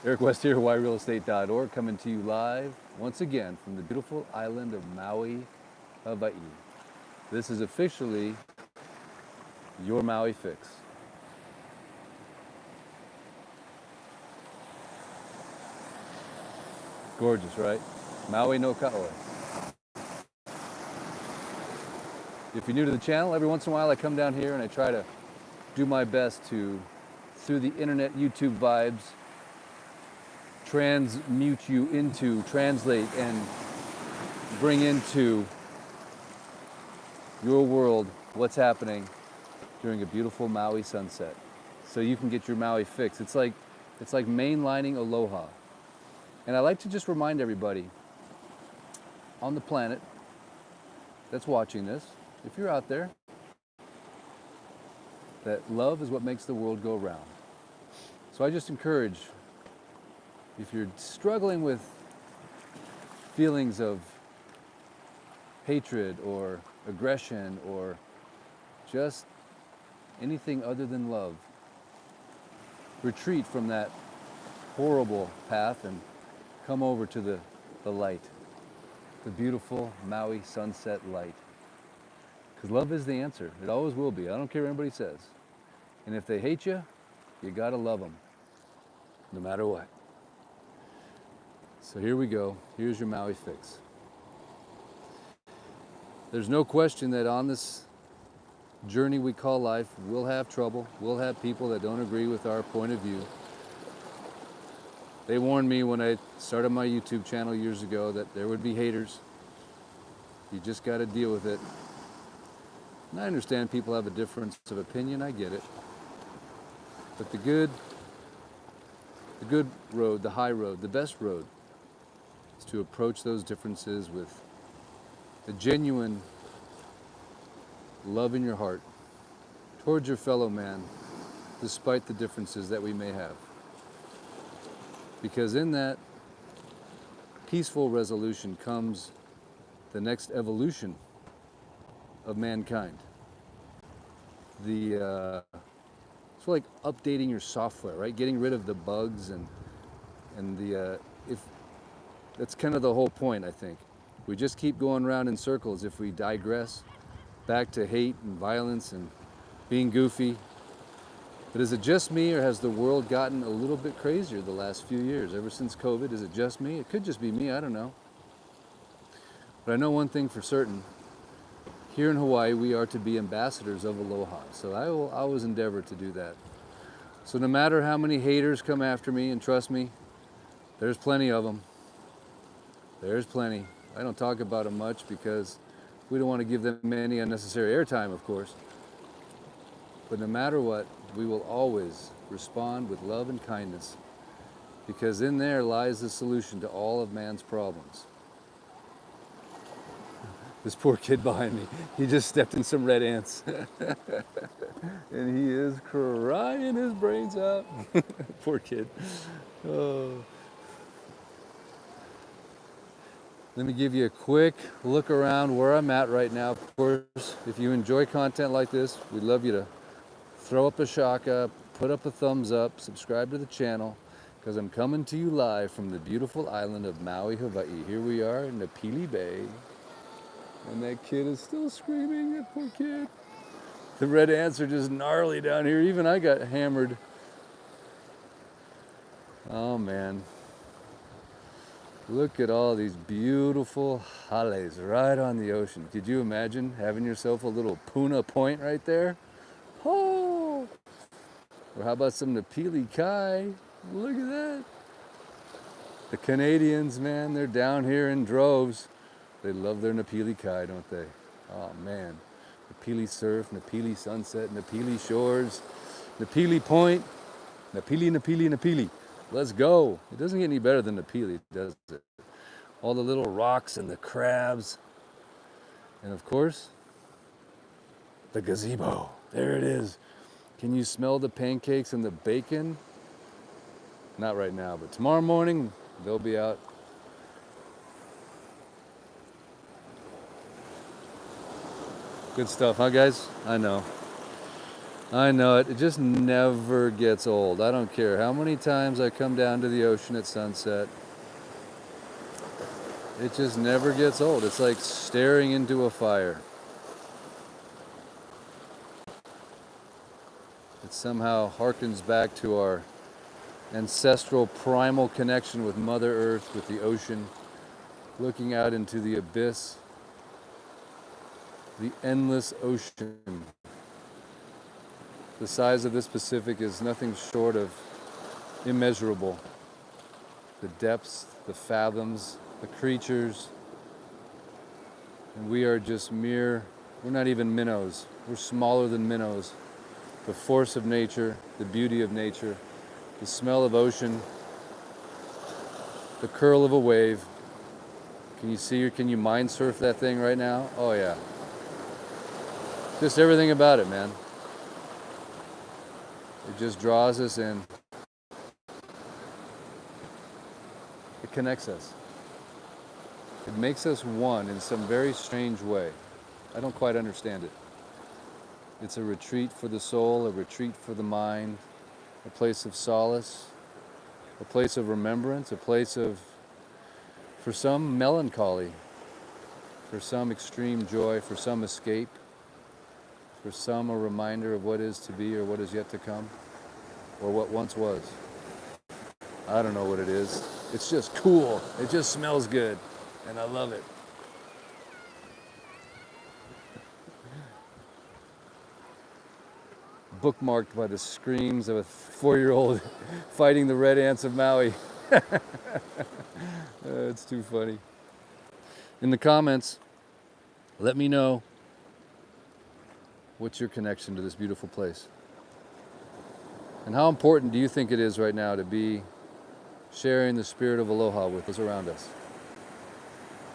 Eric West here, HawaiiRealEstate.org, coming to you live once again from the beautiful island of Maui, Hawaii. This is officially your Maui Fix. Gorgeous, right? Maui no Ka'oi. If you're new to the channel, every once in a while I come down here and I try to do my best to, through the internet YouTube vibes, transmute you into, translate and bring into your world what's happening during a beautiful Maui sunset. So you can get your Maui fix. It's like mainlining Aloha. And I like to just remind everybody on the planet that's watching this, if you're out there, that love is what makes the world go round. So I just encourage, if you're struggling with feelings of hatred or aggression or just anything other than love, retreat from that horrible path and come over to the light, the beautiful Maui sunset light. Because love is the answer. It always will be. I don't care what anybody says. And if they hate you, you gotta love them, no matter what. So here we go. Here's your Maui fix. There's no question that on this journey we call life, we'll have trouble. We'll have people that don't agree with our point of view. They warned me when I started my YouTube channel years ago that there would be haters. You just got to deal with it. And I understand people have a difference of opinion. I get it. But the good road, the high road, the best road is to approach those differences with a genuine love in your heart towards your fellow man, despite the differences that we may have. Because in that peaceful resolution comes the next evolution of mankind. It's like updating your software, right? Getting rid of the bugs and if that's kind of the whole point, I think. We just keep going around in circles if we digress back to hate and violence and being goofy. But is it just me, or has the world gotten a little bit crazier the last few years? Ever since COVID, is it just me? It could just be me, I don't know. But I know one thing for certain. Here in Hawaii, we are to be ambassadors of Aloha. So I will always endeavor to do that. So no matter how many haters come after me, and trust me, there's plenty of them. There's plenty. I don't talk about them much because we don't want to give them any unnecessary airtime, of course. But no matter what, we will always respond with love and kindness, because in there lies the solution to all of man's problems. This poor kid behind me, he just stepped in some red ants. And he is crying his brains out. Poor kid. Oh. Let me give you a quick look around where I'm at right now. Of course, if you enjoy content like this, we'd love you to throw up a shaka, put up a thumbs up, subscribe to the channel, because I'm coming to you live from the beautiful island of Maui, Hawaii. Here we are in Nepili Bay, and that kid is still screaming, that poor kid. The red ants are just gnarly down here. Even I got hammered. Oh man. Look at all these beautiful hales right on the ocean. Could you imagine having yourself a little Puna Point right there? Oh! Or how about some Nepili Kai? Look at that. The Canadians, man, they're down here in droves. They love their Nepili Kai, don't they? Oh man. Nepili surf, Nepili sunset, Nepili shores, Nepili Point, Nepili. Let's go. It doesn't get any better than Nepili, does it? All the little rocks and the crabs. And of course, the gazebo. There it is. Can you smell the pancakes and the bacon? Not right now, but tomorrow morning, they'll be out. Good stuff, huh guys? I know. I know it. It just never gets old. I don't care how many times I come down to the ocean at sunset. It just never gets old. It's like staring into a fire. It somehow harkens back to our ancestral primal connection with Mother Earth, with the ocean, looking out into the abyss, the endless ocean. The size of this Pacific is nothing short of immeasurable. The depths, the fathoms, the creatures, and we are just we're not even minnows. We're smaller than minnows. The force of nature, the beauty of nature, the smell of ocean, the curl of a wave. Can you mind surf that thing right now? Oh yeah. Just everything about it, man. It just draws us in. It connects us. It makes us one in some very strange way. I don't quite understand it. It's a retreat for the soul, a retreat for the mind, a place of solace, a place of remembrance, a place of, for some, melancholy, for some extreme joy, for some escape, for some a reminder of what is to be or what is yet to come, or what once was. I don't know what it is. It's just cool. It just smells good, and I love it. Bookmarked by the screams of a 4-year-old fighting the red ants of Maui. It's too funny. In the comments, let me know what's your connection to this beautiful place. And how important do you think it is right now to be sharing the spirit of aloha with those around us?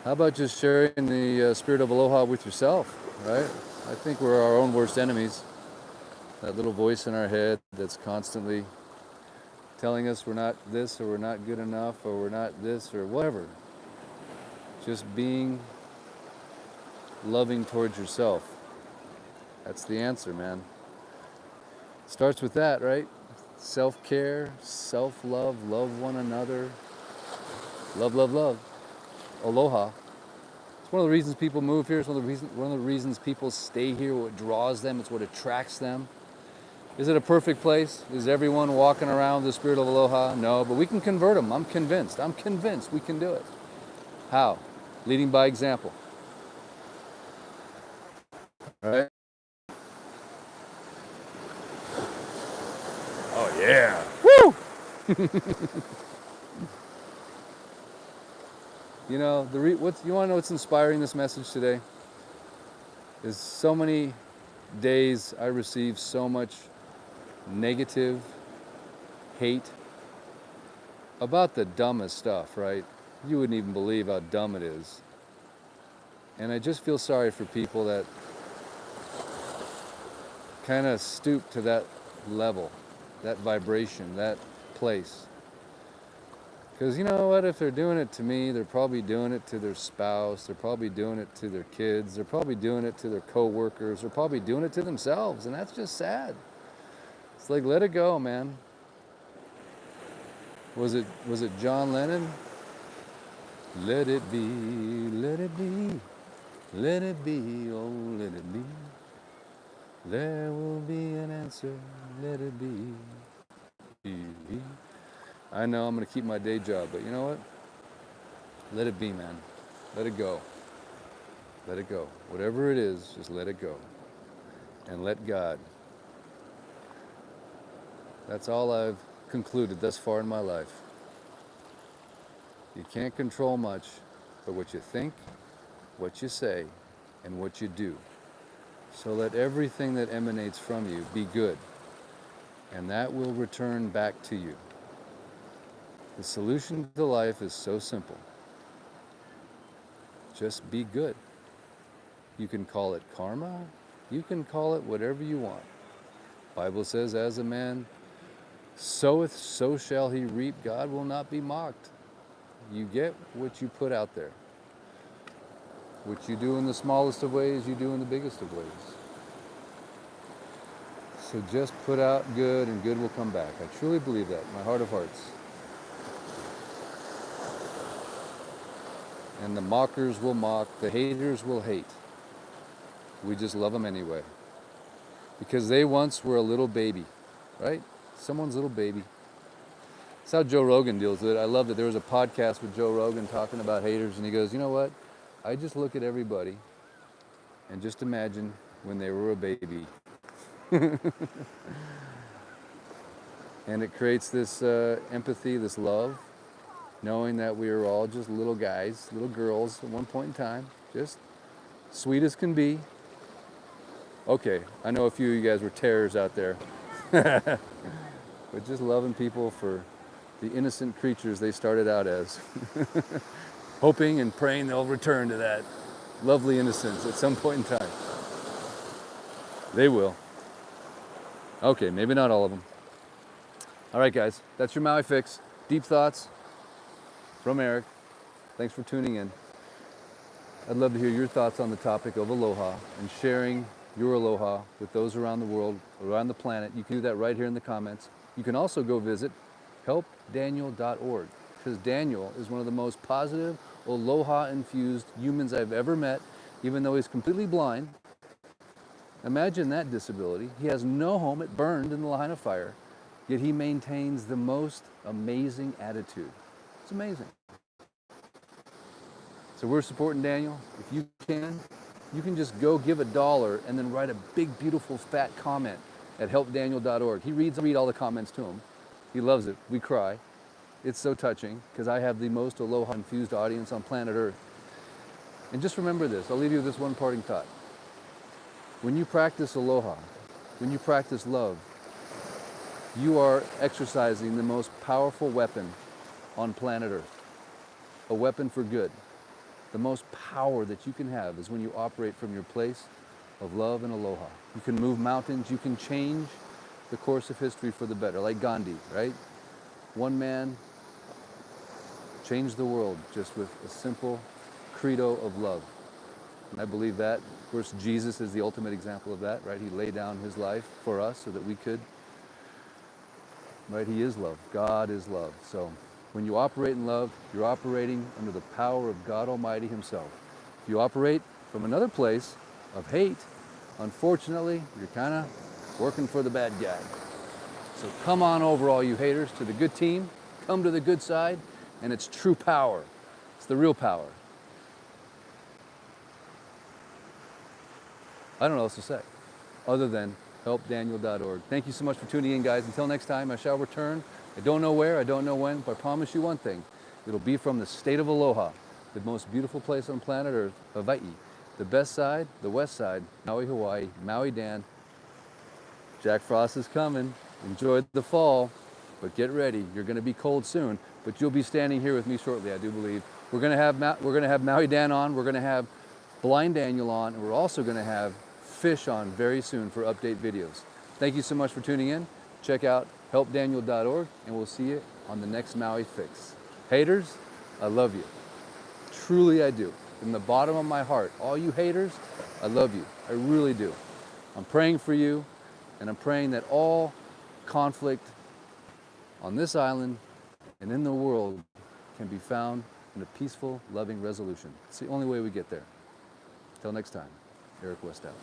How about just sharing the spirit of aloha with yourself, right? I think we're our own worst enemies. That little voice in our head that's constantly telling us we're not this, or we're not good enough, or we're not this, or whatever. Just being loving towards yourself. That's the answer, man. Starts with that, right? Self-care, self-love, love one another. Love, love, love. Aloha. It's one of the reasons people move here. It's one of the reasons people stay here. What draws them, it's what attracts them. Is it a perfect place? Is everyone walking around with the spirit of aloha? No, but we can convert them. I'm convinced we can do it. How? Leading by example. All right? Oh yeah. Woo! You know, you want to know what's inspiring this message today? Is so many days I receive so much negative hate about the dumbest stuff, right? You wouldn't even believe how dumb it is. And I just feel sorry for people that kind of stoop to that level, that vibration, that place. Because you know what, if they're doing it to me, they're probably doing it to their spouse, they're probably doing it to their kids, they're probably doing it to their co-workers, they're probably doing it to themselves, and that's just sad. It's like, let it go, man. Was it John Lennon? Let it be, let it be, let it be, oh let it be. There will be an answer, let it be. I know I'm gonna keep my day job, but you know what? Let it be, man. Let it go. Let it go. Whatever it is, just let it go. And let God. That's all I've concluded thus far in my life. You can't control much, but what you think, what you say, and what you do. So let everything that emanates from you be good, and that will return back to you. The solution to life is so simple. Just be good. You can call it karma. You can call it whatever you want. Bible says, as a man soweth, so shall he reap. God will not be mocked. You get what you put out there. What you do in the smallest of ways, you do in the biggest of ways. So just put out good and good will come back. I truly believe that, my heart of hearts. And the mockers will mock, the haters will hate. We just love them anyway. Because they once were a little baby, right? Someone's little baby. That's how Joe Rogan deals with it. I love that there was a podcast with Joe Rogan talking about haters, and he goes, you know what? I just look at everybody and just imagine when they were a baby. And it creates this empathy, this love, knowing that we are all just little guys, little girls at one point in time, just sweet as can be. Okay, I know a few of you guys were terrors out there. But just loving people for the innocent creatures they started out as. Hoping and praying they'll return to that lovely innocence at some point in time. They will. Okay, maybe not all of them. All right, guys, that's your Maui Fix. Deep thoughts from Eric. Thanks for tuning in. I'd love to hear your thoughts on the topic of aloha and sharing your aloha with those around the world, around the planet. You can do that right here in the comments. You can also go visit helpdaniel.org, because Daniel is one of the most positive, aloha-infused humans I've ever met, even though he's completely blind. Imagine that disability. He has no home. It burned in the line of fire, yet he maintains the most amazing attitude. It's amazing. So we're supporting Daniel. If you can just go give $1 and then write a big, beautiful, fat comment at helpdaniel.org. He read all the comments to him. He loves it. We cry. It's so touching because I have the most aloha-infused audience on planet Earth. And just remember this. I'll leave you with this one parting thought. When you practice aloha, when you practice love, you are exercising the most powerful weapon on planet Earth. A weapon for good. The most power that you can have is when you operate from your place of love and aloha. You can move mountains. You can change the course of history for the better, like Gandhi, right? One man changed the world just with a simple credo of love. And I believe that. Of course, Jesus is the ultimate example of that, right? He laid down his life for us so that we could, right? He is love. God is love. So when you operate in love, you're operating under the power of God Almighty himself. If you operate from another place of hate, unfortunately, you're kind of working for the bad guy. So come on over, all you haters, to the good team. Come to the good side, and it's true power. It's the real power. I don't know what else to say other than helpdaniel.org. Thank you so much for tuning in, guys. Until next time, I shall return. I don't know where, I don't know when, but I promise you one thing. It'll be from the state of Aloha, the most beautiful place on planet Earth, Hawaii. The best side, the west side, Maui, Hawaii, Maui Dan. Jack Frost is coming. Enjoy the fall, but get ready. You're going to be cold soon, but you'll be standing here with me shortly, I do believe. We're going to have Maui Dan on. We're going to have Blind Daniel on, and we're also going to have Fish on very soon for update videos. Thank you so much for tuning in. Check out helpdaniel.org, and we'll see you on the next Maui Fix. Haters, I love you. Truly I do. From the bottom of my heart, all you haters, I love you. I really do. I'm praying for you, and I'm praying that all conflict on this island and in the world can be found in a peaceful, loving resolution. It's the only way we get there. Till next time, Eric West out.